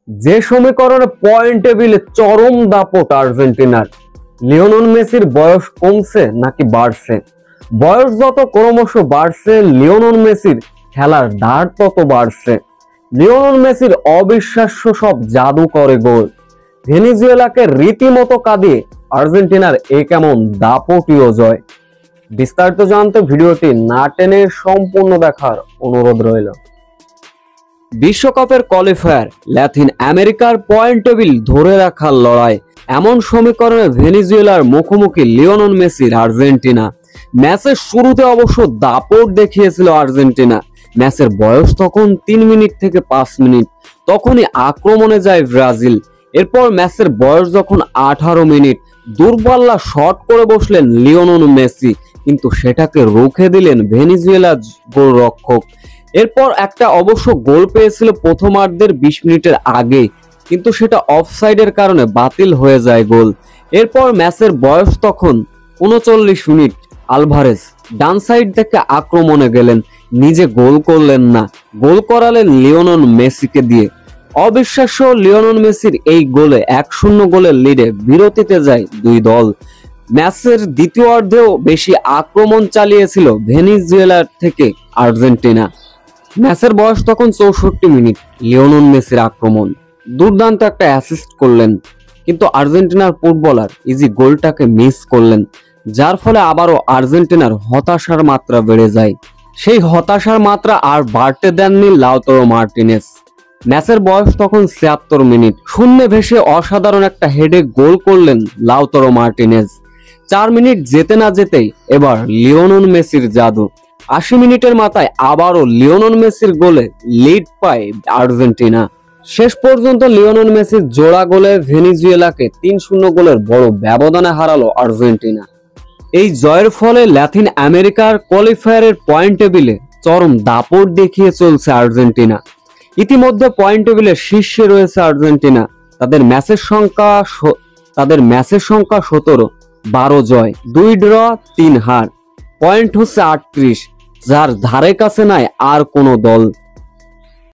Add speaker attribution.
Speaker 1: যে সমীকরণে পয়েন্ট টেবিলে চরম দাপট আর্জেন্টিনার। লিওনেল মেসির বয়স কমছে নাকি বাড়ছে? বয়স যত ক্রমশ বাড়ছে, লিওনেল মেসির খেলার ধার তত বাড়ছে। লিওনেল মেসির অবিশ্বাস্য সব জাদু করে গোল, ভেনেজুয়েলাকে রীতিমতো কাঁদিয়ে আর্জেন্টিনার এ কেমন দাপটীয় জয়। বিস্তারিত জানতে ভিডিওটি না টেনে সম্পূর্ণ দেখার অনুরোধ রইল। বিশ্বকাপের কোয়ালিফায়ার, ল্যাতিন আমেরিকার পয়েন্ট টেবিল ধরে রাখার লড়াই, এমন সমীকরণে ভেনেজুয়েলার মুখোমুখি লিওনেল মেসির আর্জেন্টিনা। ম্যাচের শুরুতে অবশ্য দাপট দেখিয়েছিল আর্জেন্টিনা। ম্যাচের বয়স তখন 3 মিনিট থেকে 5 মিনিট, তখনই আক্রমণে যায় ব্রাজিল। এরপর ম্যাচের বয়স যখন 18 মিনিট, দূরপাল্লা শট করে বসলেন লিওনেল মেসি, কিন্তু সেটাকে রুখে দিলেন ভেনেজুয়েলা গোলরক্ষক। এরপর একটা অবশ্য গোল পেয়েছিল প্রথমার্ধের 20 মিনিটের আগে, কিন্তু সেটা অফসাইডের কারণে বাতিল হয়ে যায় গোল। এরপর ম্যাচের বয়স তখন 39 মিনিট, আলভারেজ ডান সাইড থেকে আক্রমণে গেলেন, নিজে গোল করলেন না, গোল করালেন লিওনেল মেসিকে দিয়ে। অবিশ্বাস্য, লিওনেল মেসির এই গোলে 1-0 গোলের লিডে বিরতিতে যায় দুই দল। ম্যাচের দ্বিতীয়ার্ধেও বেশি আক্রমণ চালিয়েছিল ভেনেজুয়েলার থেকে আর্জেন্টিনা। ম্যাচের বয়স তখন 64 মিনিট, লিওনেল মেসির আক্রমণ, দুর্দান্ত একটা অ্যাসিস্ট করলেন, কিন্তু আর্জেন্টিনার ফুটবলার ইজি গোলটাকে মিস করলেন, যার ফলে আবারও আর্জেন্টিনার হতাশার মাত্রা বেড়ে যায়। সেই হতাশার মাত্রা আর বাড়তে দেননি লাউতারো মার্টিনেজ। ম্যাচের বয়স তখন 76 মিনিট, শূন্যে ভেসে অসাধারণ একটা হেডে গোল করলেন লাউতারো মার্টিনেজ। 4 মিনিট যেতে না যেতেই এবার লিওনেল মেসির জাদু। 80 মিনিটের মাথায় আবারও লিওনেল মেসির গোলে লিড পায় আর্জেন্টিনা। শেষ পর্যন্ত লিওনেল মেসির জোড়া গোলে ভেনেজুয়েলাকে 3-0 গোলের বড় ব্যবধানে হারালো আর্জেন্টিনা। এই জয়ের ফলে ল্যাতিন আমেরিকার কোয়ালিফায়ারের পয়েন্ট টেবিলে চরম দাপট দেখিয়ে চলছে আর্জেন্টিনা। ইতিমধ্যে পয়েন্ট টেবিলের শীর্ষে রয়েছে আর্জেন্টিনা। তাদের ম্যাচের সংখ্যা 17, 12 জয়, 2 ড্র, 3 হার, পয়েন্ট হচ্ছে 38, যার ধারে কাছে নাই আর কোনো দল।